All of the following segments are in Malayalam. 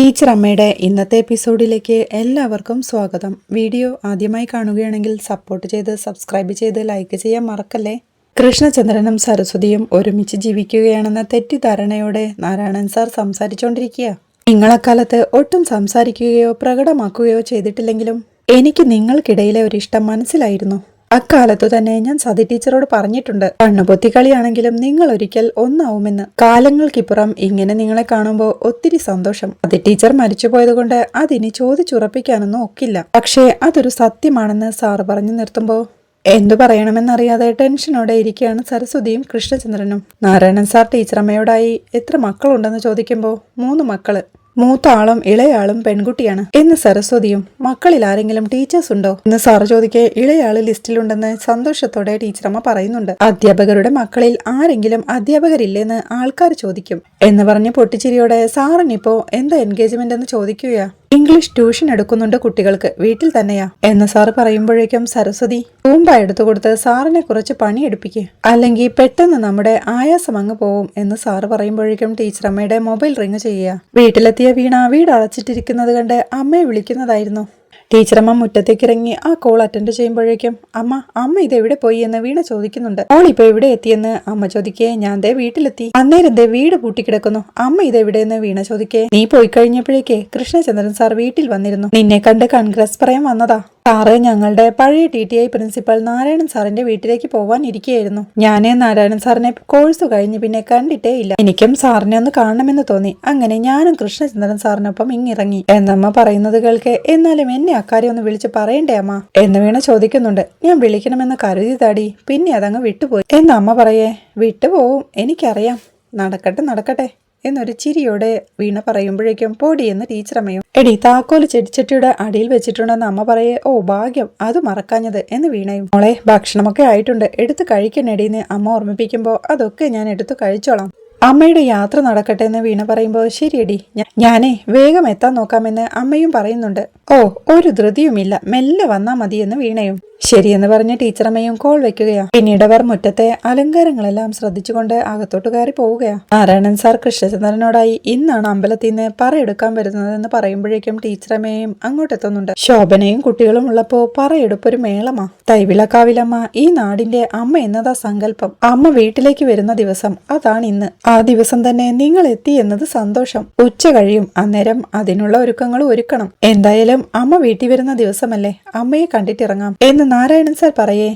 ടീച്ചർ അമ്മയുടെ ഇന്നത്തെ എപ്പിസോഡിലേക്ക് എല്ലാവർക്കും സ്വാഗതം. വീഡിയോ ആദ്യമായി കാണുകയാണെങ്കിൽ സപ്പോർട്ട് ചെയ്ത് സബ്സ്ക്രൈബ് ചെയ്ത് ലൈക്ക് ചെയ്യാൻ മറക്കല്ലേ. കൃഷ്ണചന്ദ്രനും സരസ്വതിയും ഒരുമിച്ച് ജീവിക്കുകയാണെന്ന തെറ്റിദ്ധാരണയോടെ നാരായണൻ സാർ സംസാരിച്ചുകൊണ്ടിരിക്കുക. നിങ്ങളക്കാലത്ത് ഒട്ടും സംസാരിക്കുകയോ പ്രകടമാക്കുകയോ ചെയ്തിട്ടില്ലെങ്കിലും എനിക്ക് നിങ്ങൾക്കിടയിലെ ഒരിഷ്ടം മനസ്സിലായിരുന്നു. അക്കാലത്തു തന്നെ ഞാൻ സതി ടീച്ചറോട് പറഞ്ഞിട്ടുണ്ട്, കണ്ണുപൊത്തിക്കളിയാണെങ്കിലും നിങ്ങൾ ഒരിക്കൽ ഒന്നാവുമെന്ന്. കാലങ്ങൾക്കിപ്പുറം ഇങ്ങനെ നിങ്ങളെ കാണുമ്പോൾ ഒത്തിരി സന്തോഷം. സതി ടീച്ചർ മരിച്ചുപോയത് കൊണ്ട് അതിനി ചോദിച്ചുറപ്പിക്കാനൊന്നും ഒക്കില്ല. പക്ഷേ അതൊരു സത്യമാണെന്ന് സാറ് പറഞ്ഞു നിർത്തുമ്പോൾ എന്തു പറയണമെന്നറിയാതെ ടെൻഷനോടെ ഇരിക്കുകയാണ് സരസ്വതിയും കൃഷ്ണചന്ദ്രനും. നാരായണൻ സാർ ടീച്ചറമ്മയോടായി എത്ര മക്കളുണ്ടെന്ന് ചോദിക്കുമ്പോൾ 3 മക്കള്. മൂത്ത ആളും ഇളയാളും പെൺകുട്ടിയാണ് എന്ന് സരസ്വതിയും. മക്കളിൽ ആരെങ്കിലും ടീച്ചേഴ്സ് ഉണ്ടോ എന്ന് സാറ് ചോദിക്കെ ഇളയാള് ലിസ്റ്റിലുണ്ടെന്ന് സന്തോഷത്തോടെ ടീച്ചറമ്മ പറയുന്നുണ്ട്. അധ്യാപകരുടെ മക്കളിൽ ആരെങ്കിലും അധ്യാപകരില്ലെന്ന് ആൾക്കാർ ചോദിക്കും എന്ന് പറഞ്ഞ് പൊട്ടിച്ചിരിയോടെ സാറിനിപ്പോ എന്താ എൻഗേജ്മെന്റ് എന്ന് ചോദിക്കുകയാ. ഇംഗ്ലീഷ് ട്യൂഷൻ എടുക്കുന്നുണ്ട് കുട്ടികൾക്ക്, വീട്ടിൽ തന്നെയാ എന്ന് സാറ് പറയുമ്പോഴേക്കും സരസ്വതി തൂമ്പ എടുത്തു കൊടുത്ത് സാറിനെ കുറച്ച് പണിയെടുപ്പിക്കുക, അല്ലെങ്കിൽ പെട്ടെന്ന് നമ്മുടെ ആയാസം അങ്ങ് പോവും എന്ന് സാറ് പറയുമ്പോഴേക്കും ടീച്ചറമ്മയുടെ മൊബൈൽ റിങ് ചെയ്യുക. വീട്ടിലെത്തിയ വീണ വീട് അടച്ചിട്ടിരിക്കുന്നത് കണ്ട് അമ്മയെ വിളിക്കുന്നതായിരുന്നു. ടീച്ചറമ്മ മുറ്റത്തേക്കിറങ്ങി ആ കോൾ അറ്റൻഡ് ചെയ്യുമ്പോഴേക്കും അമ്മ ഇതെവിടെ പോയി എന്ന് വീണ ചോദിക്കുന്നുണ്ട്. ഇപ്പൊ എവിടെ എത്തിയെന്ന് അമ്മ ചോദിക്കേ ഞാൻ ദേ വീട്ടിലെത്തി. അന്നേരം ദേ വീട് പൂട്ടിക്കിടക്കുന്നു. അമ്മ ഇതെവിടെയെന്ന് വീണ ചോദിക്കേ നീ പോയി കഴിഞ്ഞപ്പോഴേക്കേ കൃഷ്ണചന്ദ്രൻ സാർ വീട്ടിൽ വന്നിരുന്നു. നിന്നെ കണ്ട് കൺഗ്രസ് പറയാൻ വന്നതാ. സാറ് ഞങ്ങളുടെ പഴയ TTI പ്രിൻസിപ്പൽ നാരായണൻ സാറിന്റെ വീട്ടിലേക്ക് പോവാൻ ഇരിക്കുകയായിരുന്നു. ഞാന് നാരായണൻ സാറിനെ കോഴ്സ് കഴിഞ്ഞ് പിന്നെ കണ്ടിട്ടേ ഇല്ല. എനിക്കും സാറിനെ ഒന്ന് കാണണമെന്ന് തോന്നി. അങ്ങനെ ഞാനും കൃഷ്ണചന്ദ്രൻ സാറിനൊപ്പം ഇങ്ങിറങ്ങി എന്നമ്മ പറയുന്നത് കേൾക്കെ എന്നാലും എന്നെ അക്കാര്യം ഒന്ന് വിളിച്ച് പറയണ്ടേ അമ്മ എന്ന് വീണ ചോദിക്കുന്നുണ്ട്. ഞാൻ വിളിക്കണമെന്ന് കരുതിയതാടി, പിന്നെ അതങ്ങ് വിട്ടുപോയി എന്ന് അമ്മ പറയേ. വിട്ടുപോവും, എനിക്കറിയാം, നടക്കട്ടെ എന്നൊരു ചിരിയോടെ വീണ പറയുമ്പോഴേക്കും പൊടിയെന്ന് ടീച്ചറമ്മയും. എടി താക്കോല് ചെടിച്ചട്ടിയുടെ അടിയിൽ വെച്ചിട്ടുണ്ടെന്ന് അമ്മ പറയേ. ഓ ഭാഗ്യം, അത് മറക്കാഞ്ഞത് എന്ന് വീണയും. മോളെ ഭക്ഷണമൊക്കെ ആയിട്ടുണ്ട്, എടുത്ത് കഴിക്കണേടിന്ന് അമ്മ ഓർമ്മിപ്പിക്കുമ്പോ അതൊക്കെ ഞാൻ എടുത്തു കഴിച്ചോളാം. അമ്മയുടെ യാത്ര നടക്കട്ടെ എന്ന് വീണ പറയുമ്പോ ശരിയടി, ഞാനേ വേഗം എത്താൻ നോക്കാമെന്ന് അമ്മയും പറയുന്നുണ്ട്. ഓ ഒരു ധൃതിയുമില്ല, മെല്ലെ വന്നാ മതി എന്ന് വീണയും. ശരിയെന്ന് പറഞ്ഞ ടീച്ചറമ്മയും കോൾ വെക്കുകയാ. പിന്നീട് അവർ മുറ്റത്തെ അലങ്കാരങ്ങളെല്ലാം ശ്രദ്ധിച്ചുകൊണ്ട് അകത്തോട്ട് കയറി പോവുകയാ. നാരായണൻ സാർ കൃഷ്ണചന്ദ്രനോടായി ഇന്നാണ് അമ്പലത്തിൽ നിന്ന് പറയെടുക്കാൻ വരുന്നതെന്ന് പറയുമ്പോഴേക്കും ടീച്ചറമ്മയും അങ്ങോട്ടെത്തുന്നുണ്ട്. ശോഭനയും കുട്ടികളും ഉള്ളപ്പോ പറയെടുപ്പൊരു മേളമാ. തൈവിളക്കാവിലമ്മ ഈ നാടിന്റെ അമ്മ എന്നതാ സങ്കല്പം. അമ്മ വീട്ടിലേക്ക് വരുന്ന ദിവസം അതാണ് ഇന്ന്. ആ ദിവസം തന്നെ നിങ്ങൾ എത്തി എന്നത് സന്തോഷം. ഉച്ച കഴിയും, അന്നേരം അതിനുള്ള ഒരുക്കങ്ങളും ഒരുക്കണം. എന്തായാലും അമ്മ വീട്ടിൽ വരുന്ന ദിവസമല്ലേ, അമ്മയെ കണ്ടിട്ടിറങ്ങാം എന്ന് നാരായണൻ സാർ പറയേ.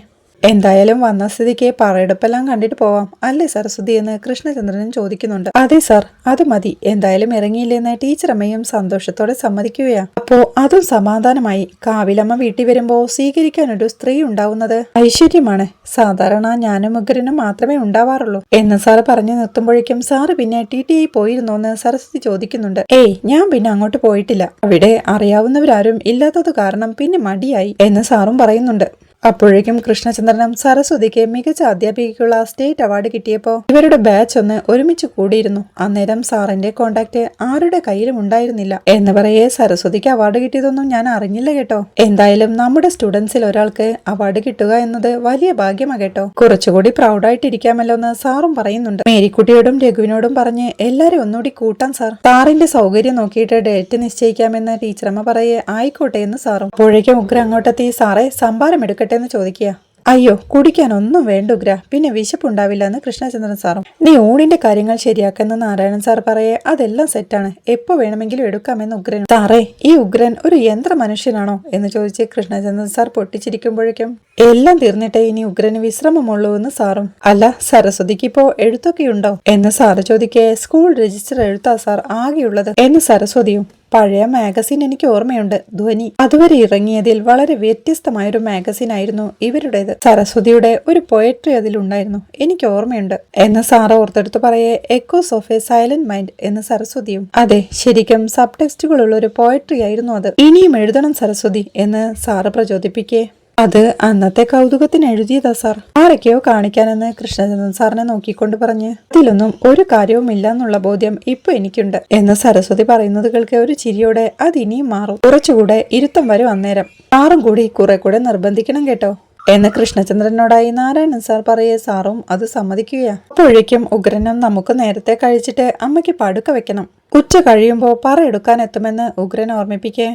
എന്തായാലും വന്ന സ്ഥിതിക്ക് പറയെടുപ്പെല്ലാം കണ്ടിട്ട് പോവാം അല്ലേ സരസ്വതി എന്ന് കൃഷ്ണചന്ദ്രനും ചോദിക്കുന്നുണ്ട്. അതെ സാർ, അത് മതി. എന്തായാലും ഇറങ്ങിയില്ലെന്ന് ടീച്ചറമ്മയും സന്തോഷത്തോടെ സമ്മതിക്കുകയാ. അപ്പോ അതും സമാധാനമായി. കാവിലമ്മ വീട്ടിൽ വരുമ്പോ സ്വീകരിക്കാനൊരു സ്ത്രീ ഉണ്ടാവുന്നത് ഐശ്വര്യമാണ്. സാധാരണ ഞാനും ഉഗ്രനും മാത്രമേ ഉണ്ടാവാറുള്ളൂ എന്ന് സാറ് പറഞ്ഞു നിർത്തുമ്പോഴേക്കും സാറ് പിന്നെ TTI പോയിരുന്നോ എന്ന് സരസ്വതി ചോദിക്കുന്നുണ്ട്. ഏയ് ഞാൻ പിന്നെ അങ്ങോട്ട് പോയിട്ടില്ല, അവിടെ അറിയാവുന്നവരാരും ഇല്ലാത്തത് കാരണം പിന്നെ മടിയായി എന്ന് സാറും പറയുന്നുണ്ട്. അപ്പോഴേക്കും കൃഷ്ണചന്ദ്രനും സരസ്വതിക്ക് മികച്ച അധ്യാപികയ്ക്കുള്ള സ്റ്റേറ്റ് അവാർഡ് കിട്ടിയപ്പോ ഇവരുടെ ബാച്ച് ഒന്ന് ഒരുമിച്ച് കൂടിയിരുന്നു. അന്നേരം സാറിന്റെ കോണ്ടാക്ട് ആരുടെ കയ്യിലും ഉണ്ടായിരുന്നില്ല എന്ന് പറയേ സരസ്വതിക്ക് അവാർഡ് കിട്ടിയതൊന്നും ഞാൻ അറിഞ്ഞില്ല കേട്ടോ. എന്തായാലും നമ്മുടെ സ്റ്റുഡൻസിൽ ഒരാൾക്ക് അവാർഡ് കിട്ടുക എന്നത് വലിയ ഭാഗ്യമാ കേട്ടോ. കുറച്ചുകൂടി പ്രൗഡായിട്ടിരിക്കാമല്ലോ എന്ന് സാറും പറയുന്നുണ്ട്. മേരിക്കുട്ടിയോടും രഘുവിനോടും പറഞ്ഞ് എല്ലാരും ഒന്നുകൂടി കൂട്ടാൻ സാറിന്റെ സൗകര്യം നോക്കിയിട്ട് ഡേറ്റ് നിശ്ചയിക്കാമെന്ന് ടീച്ചറമ്മ പറയേ. ആയിക്കോട്ടെ എന്ന് സാറും. അപ്പോഴേക്കും ഉഗ്ര അങ്ങോട്ടെത്തി സാറേ സംഭാരം എടുക്കട്ടെ എന്ന് ചോദിക്കുക. അയ്യോ കുടിക്കാനൊന്നും വേണ്ട ഉഗ്ര, പിന്നെ വിശപ്പുണ്ടാവില്ല എന്ന് കൃഷ്ണചന്ദ്രൻ സാറും. നീ ഊണിന്റെ കാര്യങ്ങൾ ശരിയാക്കെന്ന് നാരായണൻ സാർ പറയേ. അതെല്ലാം സെറ്റാണ്, എപ്പോ വേണമെങ്കിലും എടുക്കാമെന്ന് ഉഗ്രൻ. സാറേ ഈ ഉഗ്രൻ ഒരു യന്ത്ര മനുഷ്യനാണോ എന്ന് ചോദിച്ച് കൃഷ്ണചന്ദ്രൻ സാർ പൊട്ടിച്ചിരിക്കുമ്പോഴേക്കും എല്ലാം തീർന്നിട്ടേ ഇനി ഉഗ്രന് വിശ്രമമുള്ളൂ എന്ന് സാറും. അല്ല സരസ്വതിക്ക് ഇപ്പോ എഴുത്തൊക്കെയുണ്ടോ എന്ന് സാറ് ചോദിക്കേ. സ്കൂൾ രജിസ്റ്റർ എഴുത്താ സാർ ആകെയുള്ളത് എന്ന് സരസ്വതിയും. പഴയ മാഗസിൻ എനിക്ക് ഓർമ്മയുണ്ട്, ധ്വനി. അതുവരെ ഇറങ്ങിയതിൽ വളരെ വ്യത്യസ്തമായൊരു മാഗസിൻ ആയിരുന്നു ഇവരുടേത്. സരസ്വതിയുടെ ഒരു പോയട്രി അതിലുണ്ടായിരുന്നു, എനിക്ക് ഓർമ്മയുണ്ട് എന്ന് സാറ് ഓർത്തെടുത്ത് പറയേ. Echoes of A silent mind എന്ന് സരസ്വതിയും. അതെ ശരിക്കും സബ് ടെക്സ്റ്റുകളുള്ള ഒരു പോയട്രി ആയിരുന്നു അത്. ഇനിയും എഴുതണം സരസ്വതി എന്ന് സാറ് പ്രചോദിപ്പിക്കേ. അത് അന്നത്തെ കൗതുകത്തിന് എഴുതിയതാ സാർ, ആരൊക്കെയോ കാണിക്കാനെന്ന് കൃഷ്ണചന്ദ്രൻ സാറിനെ നോക്കിക്കൊണ്ട് പറഞ്ഞ്. ഇതിലൊന്നും ഒരു കാര്യവും ഇല്ല എന്നുള്ള ബോധ്യം ഇപ്പൊ എനിക്കുണ്ട് എന്ന് സരസ്വതി പറയുന്നത് കേൾക്കെ ഒരു ചിരിയോടെ അത് ഇനിയും മാറും. കുറച്ചുകൂടെ ഇരുത്തം വരും അന്നേരം. സാറും കൂടി കുറെ കൂടെ നിർബന്ധിക്കണം കേട്ടോ എന്ന് കൃഷ്ണചന്ദ്രനോടായി നാരായണൻ സാർ പറയേ സാറും അത് സമ്മതിക്കുകയാ. അപ്പോഴേക്കും ഉഗ്രനും നമുക്ക് നേരത്തെ കഴിച്ചിട്ട് അമ്മയ്ക്ക് പടുക്ക വെക്കണം, ഉച്ച കഴിയുമ്പോൾ പറയെടുക്കാൻ എത്തുമെന്ന് ഉഗ്രൻ ഓർമ്മിപ്പിക്കേ.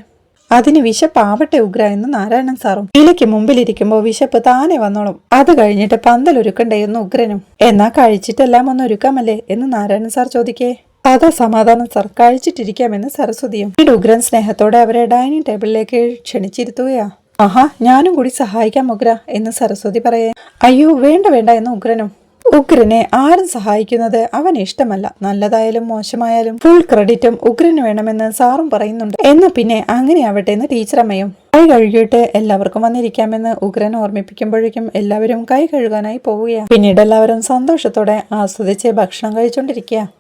അതിന് വിശപ്പാവട്ടെ ഉഗ്ര എന്ന് നാരായണൻ സാറും. ഇലയ്ക്ക് മുമ്പിലിരിക്കുമ്പോ വിശപ്പ് താനെ വന്നോളും, അത് കഴിഞ്ഞിട്ട് പന്തലൊരുക്കണ്ടേ എന്ന് ഉഗ്രനും. എന്നാ കഴിച്ചിട്ടെല്ലാം ഒന്ന് ഒരുക്കാമല്ലേ എന്ന് നാരായണൻ സാർ ചോദിക്കേ. അതാ സമാധാനം സാർ, കഴിച്ചിട്ടിരിക്കാമെന്ന് സരസ്വതിയും. ഉഗ്രൻ സ്നേഹത്തോടെ അവരെ ഡൈനിങ് ടേബിളിലേക്ക് ക്ഷണിച്ചിരുത്തുകയാ. ആഹാ, ഞാനും കൂടി സഹായിക്കാം ഉഗ്ര എന്ന് സരസ്വതി പറയേ. അയ്യോ വേണ്ട വേണ്ട എന്ന് ഉഗ്രനും. ഉഗ്രനെ ആരും സഹായിക്കുന്നത് അവന് ഇഷ്ടമല്ല, നല്ലതായാലും മോശമായാലും ഫുൾ ക്രെഡിറ്റും ഉഗ്രന് വേണമെന്ന് സാറും പറയുന്നുണ്ട്. എന്നാ പിന്നെ അങ്ങനെ ആവട്ടെ എന്ന് ടീച്ചറമ്മയും. കൈ കഴുകിയിട്ട് എല്ലാവർക്കും വന്നിരിക്കാമെന്ന് ഉഗ്രൻ ഓർമ്മിപ്പിക്കുമ്പോഴേക്കും എല്ലാവരും കൈ കഴുകാനായി പോവുകയാണ്. പിന്നീട് എല്ലാവരും സന്തോഷത്തോടെ ആസ്വദിച്ച് ഭക്ഷണം കഴിച്ചോണ്ടിരിക്കുക.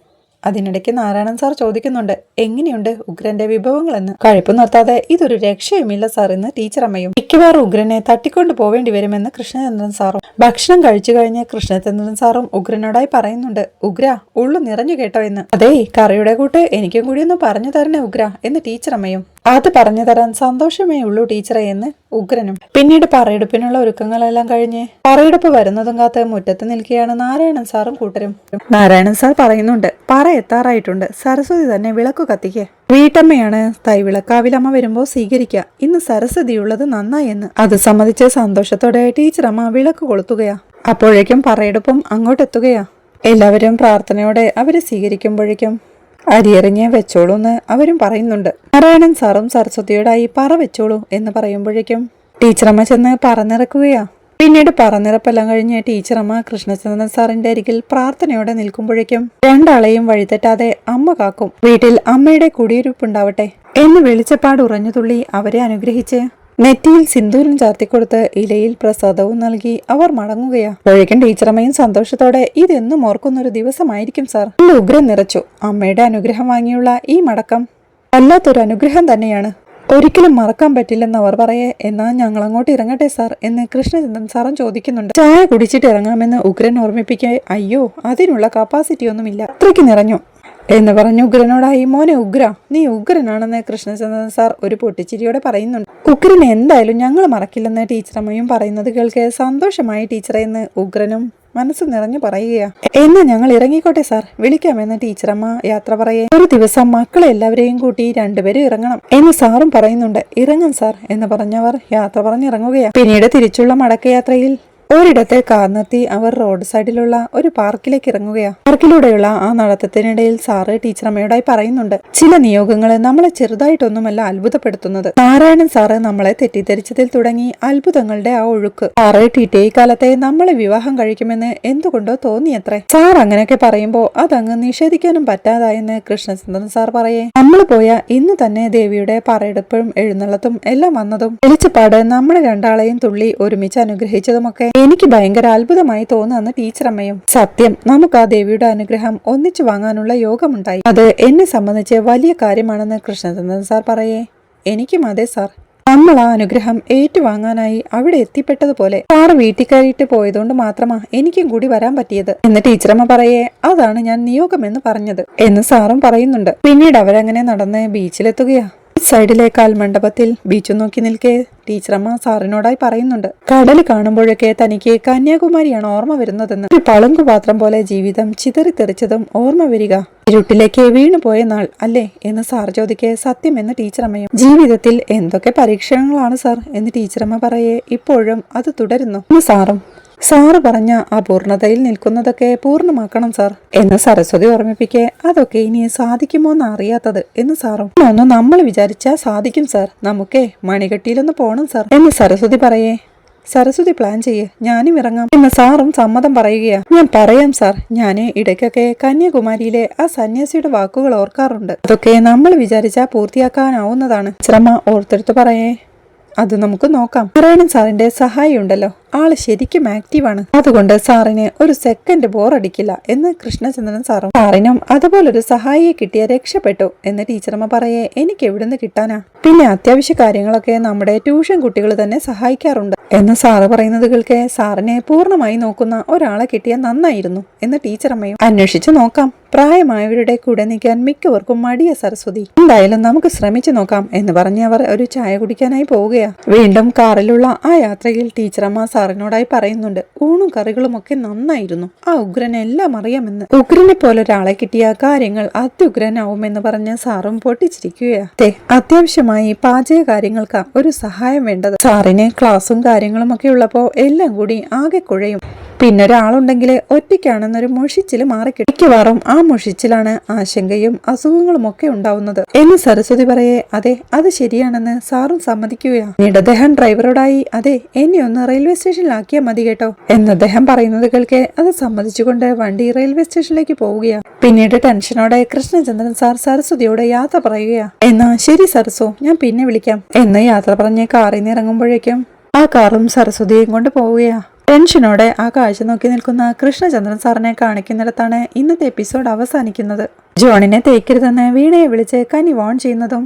അതിനിടയ്ക്ക് നാരായണൻ സാർ ചോദിക്കുന്നുണ്ട്, എങ്ങനെയുണ്ട് ഉഗ്രന്റെ വിഭവങ്ങളെന്ന്. കഴിപ്പ് നിർത്താതെ ഇതൊരു രക്ഷയുമില്ല സാർ എന്ന് ടീച്ചറമ്മയും. മിക്കവാറും ഉഗ്രനെ തട്ടിക്കൊണ്ടു പോവേണ്ടി വരുമെന്ന് കൃഷ്ണചന്ദ്രൻ സാറും. ഭക്ഷണം കഴിച്ചു കഴിഞ്ഞ് കൃഷ്ണചന്ദ്രൻ സാറും ഉഗ്രനോടായി പറയുന്നുണ്ട്, ഉഗ്ര ഉള്ളു നിറഞ്ഞു കേട്ടോ എന്ന്. അതേ കറിയുടെ കൂട്ട് എനിക്കും കൂടി ഒന്ന് പറഞ്ഞു തരണേ ഉഗ്ര എന്ന് ടീച്ചറമ്മയും. അത് പറഞ്ഞു തരാൻ സന്തോഷമേ ഉള്ളൂ ടീച്ചറെ എന്ന് ഉഗ്രനും. പിന്നീട് പറയെടുപ്പിനുള്ള ഒരുക്കങ്ങളെല്ലാം കഴിഞ്ഞ് പറയെടുപ്പ് വരുന്നതും കാത്ത് മുറ്റത്ത് നിൽക്കുകയാണ് നാരായണൻ സാറും കൂട്ടരും. നാരായണൻ സാർ പറയുന്നുണ്ട്, പറ എത്താറായിട്ടുണ്ട്, സരസ്വതി തന്നെ വിളക്കു കത്തിക്കേ. വീട്ടമ്മയാണ് തൈവിളക്കാവിലമ്മ വരുമ്പോ സ്വീകരിക്കുക, ഇന്ന് സരസ്വതിയുള്ളത് നന്നായി എന്ന്. അത് സമ്മതിച്ച് സന്തോഷത്തോടെ ടീച്ചറമ്മ വിളക്ക് കൊളുത്തുകയാ. അപ്പോഴേക്കും പറയെടുപ്പും അങ്ങോട്ടെത്തുകയാ. എല്ലാവരും പ്രാർത്ഥനയോടെ അവരെ സ്വീകരിക്കുമ്പോഴേക്കും അരിയെറിഞ്ഞ് വെച്ചോളൂ എന്ന് അവരും പറയുന്നുണ്ട്. നാരായണൻ സാറും സരസ്വതിയോടായി പറ വെച്ചോളൂ എന്ന് പറയുമ്പോഴേക്കും ടീച്ചറമ്മ ചെന്ന് പറന്നിറക്കുകയാ. പിന്നീട് പറന്നിറപ്പെല്ലാം കഴിഞ്ഞ് ടീച്ചറമ്മ കൃഷ്ണചന്ദ്രൻ സാറിന്റെ അരികിൽ പ്രാർത്ഥനയോടെ നിൽക്കുമ്പോഴേക്കും രണ്ടാളെയും വഴിതെറ്റാതെ അമ്മ കാക്കും. വീട്ടിൽ അമ്മയുടെ കുടിയിരുപ്പുണ്ടാവട്ടെ എന്ന് വെളിച്ചപ്പാട് ഉറഞ്ഞു തുള്ളി അവരെ അനുഗ്രഹിച്ച് നെറ്റിയിൽ സിന്ദൂരം ചാർത്തിക്കൊടുത്ത് ഇലയിൽ പ്രസാദവും നൽകി അവർ മടങ്ങുകയാ. അപ്പോഴേക്കും ടീച്ചറമ്മയും സന്തോഷത്തോടെ ഇതെന്നും ഓർക്കുന്നൊരു ദിവസമായിരിക്കും സാർ. ഉഗ്രൻ നിറച്ചു. അമ്മയുടെ അനുഗ്രഹം വാങ്ങിയുള്ള ഈ മടക്കം വല്ലാത്തൊരു അനുഗ്രഹം തന്നെയാണ്, ഒരിക്കലും മറക്കാൻ പറ്റില്ലെന്ന് അവർ പറയേ. എന്നാ ഞങ്ങൾ അങ്ങോട്ട് ഇറങ്ങട്ടെ സാർ എന്ന് കൃഷ്ണചന്ദ്രൻ സാറും ചോദിക്കുന്നുണ്ട്. ചായ കുടിച്ചിട്ട് ഇറങ്ങാമെന്ന് ഉഗ്രൻ ഓർമ്മിപ്പിക്കേ. അയ്യോ അതിനുള്ള കപ്പാസിറ്റി ഒന്നുമില്ല, അത്രയ്ക്ക് നിറഞ്ഞു എന്ന് പറഞ്ഞു ഉഗ്രനോടായി. മോനെ ഉഗ്ര, നീ ഉഗ്രനാണെന്ന് കൃഷ്ണചന്ദ്രൻ സാർ ഒരു പൊട്ടിച്ചിരിയോടെ പറയുന്നുണ്ട്. ഉഗ്രനെ എന്തായാലും ഞങ്ങൾ മറക്കില്ലെന്ന് ടീച്ചറമ്മയും പറയുന്നത് കേൾക്കെ സന്തോഷമായി ടീച്ചറെ എന്ന് ഉഗ്രനും മനസ്സ് നിറഞ്ഞു പറയുകയാ. എന്ന് ഞങ്ങൾ ഇറങ്ങിക്കോട്ടെ സാർ, വിളിക്കാമെന്ന് ടീച്ചറമ്മ യാത്ര പറയേ. ഒരു ദിവസം മക്കളെ എല്ലാവരെയും കൂട്ടി രണ്ടുപേരും ഇറങ്ങണം എന്ന് സാറും പറയുന്നുണ്ട്. ഇറങ്ങാം സാർ എന്ന് പറഞ്ഞവർ യാത്ര പറഞ്ഞിറങ്ങുകയാ. പിന്നീട് തിരിച്ചുള്ള മടക്കയാത്രയിൽ ഒരിടത്തെ കാർ നിർത്തി അവർ റോഡ് സൈഡിലുള്ള ഒരു പാർക്കിലേക്ക് ഇറങ്ങുകയാണ്. പാർക്കിലൂടെയുള്ള ആ നടത്തത്തിനിടയിൽ സാറ് ടീച്ചറമ്മയോടായി പറയുന്നുണ്ട്, ചില നിയോഗങ്ങള് നമ്മളെ ചെറുതായിട്ടൊന്നുമല്ല അത്ഭുതപ്പെടുത്തുന്നത്. നാരായണൻ സാറ് നമ്മളെ തെറ്റിദ്ധരിച്ചതിൽ തുടങ്ങി അത്ഭുതങ്ങളുടെ ആ ഒഴുക്ക്. സാറ് ടിടിഐ കാലത്തെ നമ്മളെ വിവാഹം കഴിക്കുമെന്ന് എന്തുകൊണ്ടോ തോന്നിയത്രേ. സാർ അങ്ങനെയൊക്കെ പറയുമ്പോ അതങ്ങ് നിഷേധിക്കാനും പറ്റാതായെന്ന് കൃഷ്ണചന്ദ്രൻ സാർ പറയേ. നമ്മൾ പോയ ഇന്ന് തന്നെ ദേവിയുടെ പറയെടുപ്പും എഴുന്നള്ളത്തും എല്ലാം വന്നതും വെളിച്ചപ്പാട് നമ്മളെ രണ്ടാളെയും തുള്ളി ഒരുമിച്ച് അനുഗ്രഹിച്ചതുമൊക്കെ എനിക്ക് ഭയങ്കര അത്ഭുതമായി തോന്നുന്ന ടീച്ചറമ്മയും. സത്യം, നമുക്ക് ആ ദേവിയുടെ അനുഗ്രഹം ഒന്നിച്ചു വാങ്ങാനുള്ള യോഗമുണ്ടായി. അത് എന്നെ സംബന്ധിച്ച് വലിയ കാര്യമാണെന്ന് കൃഷ്ണചന്ദ്രൻ സാർ പറയേ. എനിക്കും അതെ സാർ, നമ്മൾ ആ അനുഗ്രഹം ഏറ്റുവാങ്ങാനായി അവിടെ എത്തിപ്പെട്ടതുപോലെ സാർ വീട്ടിൽ കയറിയിട്ട് പോയതുകൊണ്ട് മാത്രമാ എനിക്കും കൂടി വരാൻ പറ്റിയത് എന്ന് ടീച്ചറമ്മ പറയേ. അതാണ് ഞാൻ നിയോഗമെന്ന് പറഞ്ഞത് എന്ന് സാറും പറയുന്നുണ്ട്. പിന്നീട് അവരങ്ങനെ നടന്ന് ബീച്ചിലെത്തുകയാ. സൈഡിലെ കാൽമണ്ഡപത്തിൽ ബീച്ചു നോക്കി നിൽക്കെ ടീച്ചറമ്മ സാറിനോടായി പറയുന്നുണ്ട്, കടൽ കാണുമ്പോഴൊക്കെ തനിക്ക് കന്യാകുമാരിയാണ് ഓർമ്മ വരുന്നതെന്ന്. ഒരു പളുങ്കുപാത്രം പോലെ ജീവിതം ചിതറിത്തെറിച്ചതും ഓർമ്മ വരിക ഇരുട്ടിലേക്ക് വീണുപോയ നാൾ അല്ലേ എന്ന് സാർ ചോദിക്കെ. സത്യം എന്ന് ടീച്ചറമ്മയും. ജീവിതത്തിൽ എന്തൊക്കെ പരീക്ഷണങ്ങളാണ് സാർ എന്ന് ടീച്ചറമ്മ പറയേ. ഇപ്പോഴും അത് തുടരുന്നു സാറും. സാറ് പറഞ്ഞ അപൂർണതയിൽ നിൽക്കുന്നതൊക്കെ പൂർണ്ണമാക്കണം സാർ എന്ന് സരസ്വതി ഓർമ്മിപ്പിക്കെ. അതൊക്കെ ഇനി സാധിക്കുമോ എന്ന് അറിയാത്തത് എന്ന് സാറും. ഒന്നും നമ്മൾ വിചാരിച്ചാ സാധിക്കും സാർ, നമുക്കേ മണികെട്ടിയിലൊന്ന് പോണം സാർ എന്ന് സരസ്വതി പറയേ. സരസ്വതി പ്ലാൻ ചെയ്യേ, ഞാനും ഇറങ്ങാം എന്ന് സാറും സമ്മതം പറയുകയാ. ഞാൻ പറയാം സാർ, ഞാന് ഇടയ്ക്കൊക്കെ കന്യാകുമാരിയിലെ ആ സന്യാസിയുടെ വാക്കുകൾ ഓർക്കാറുണ്ട്. അതൊക്കെ നമ്മൾ വിചാരിച്ചാ പൂർത്തിയാക്കാനാവുന്നതാണ്. ശ്രമ ഓർത്തെടുത്ത് പറയേ. അത് നമുക്ക് നോക്കാം. നാരായണൻ സാറിന്റെ സഹായി ഉണ്ടല്ലോ, ആള് ശരിക്കും ആക്റ്റീവാണ്, അതുകൊണ്ട് സാറിന് ഒരു സെക്കൻഡ് ബോറടിക്കില്ല എന്ന് കൃഷ്ണചന്ദ്രൻ സാറും. സാറിനും അതുപോലൊരു സഹായിയെ കിട്ടിയ രക്ഷപ്പെട്ടു എന്ന് ടീച്ചറമ്മ പറയേ. എനിക്ക് എവിടുന്ന് കിട്ടാനാ, പിന്നെ അത്യാവശ്യ കാര്യങ്ങളൊക്കെ നമ്മുടെ ട്യൂഷൻ കുട്ടികൾ തന്നെ സഹായിക്കാറുണ്ട് എന്ന് സാറ് പറയുന്നത് കേൾക്കെ സാറിനെ പൂർണ്ണമായി നോക്കുന്ന ഒരാളെ കിട്ടിയാൽ നന്നായിരുന്നു എന്ന് ടീച്ചറമ്മയും. അന്വേഷിച്ചു നോക്കാം, പ്രായമായവരുടെ കൂടെ നിൽക്കാൻ മിക്കവർക്കും മടിയ സരസ്വതി, എന്തായാലും നമുക്ക് ശ്രമിച്ചു നോക്കാം എന്ന് പറഞ്ഞ് അവർ ഒരു ചായ കുടിക്കാനായി പോവുകയാ. വീണ്ടും കാറിലുള്ള ആ യാത്രയിൽ ടീച്ചറമ്മ സാർ സാറിനോടായി പറയുന്നുണ്ട്. ഊണും കറികളും ഒക്കെ നന്നായിരുന്നു, ആ ഉഗ്രനെ എല്ലാം അറിയാമെന്ന്. ഉഗ്രനെ പോലെ ഒരാളെ കിട്ടിയ കാര്യങ്ങൾ അത്യുഗ്രനാവുമെന്ന് പറഞ്ഞ് സാറും പൊട്ടിച്ചിരിക്കുകയാ. അത്യാവശ്യമായി പാചക കാര്യങ്ങൾക്ക് ഒരു സഹായം വേണ്ടത്. സാറിന് ക്ലാസ്സും കാര്യങ്ങളും ഒക്കെ ഉള്ളപ്പോ എല്ലാം കൂടി ആകെ കുഴയും. പിന്നെ ഒരാളുണ്ടെങ്കിൽ ഒറ്റയ്ക്കാണെന്നൊരു മുഷിച്ചില് മാറിക്കിട്ടും. മിക്കവാറും ആ മുഷിച്ചിലാണ് ആശങ്കയും അസുഖങ്ങളും ഒക്കെ ഉണ്ടാവുന്നത് എന്ന് സരസ്വതി പറയേ. അതെ, അത് ശരിയാണെന്ന് സാറും സമ്മതിക്കുകയാണ്. പിന്നീട് അദ്ദേഹം ഡ്രൈവറോടായി, അതെ എന്നെ ഒന്ന് റെയിൽവേ സ്റ്റേഷനിലാക്കിയാൽ മതി കേട്ടോ എന്ന് അദ്ദേഹം പറയുന്നത് കേൾക്കെ അത് സമ്മതിച്ചുകൊണ്ട് വണ്ടി റെയിൽവേ സ്റ്റേഷനിലേക്ക് പോവുകയാണ്. പിന്നീട് ടെൻഷനോടെ കൃഷ്ണചന്ദ്രൻ സാർ സരസ്വതിയോട് യാത്ര പറയുകയാ. എന്നാ ശരി സരസു, ഞാൻ പിന്നെ വിളിക്കാം എന്ന് യാത്ര പറഞ്ഞ് കാറിൽ നിന്ന് ഇറങ്ങുമ്പോഴേക്കും ആ കാറും സരസ്വതിയും കൊണ്ട് പോവുകയാ. ടെൻഷനോടെ ആ കാഴ്ച നോക്കി നിൽക്കുന്ന കൃഷ്ണചന്ദ്രൻ സാറിനെ കാണിക്കുന്നിടത്താണ് ഇന്നത്തെ എപ്പിസോഡ് അവസാനിക്കുന്നത്. ജോണിനെ തേക്കരുതെന്ന് വീണയെ വിളിച്ച് കനി വാൺ ചെയ്യുന്നതും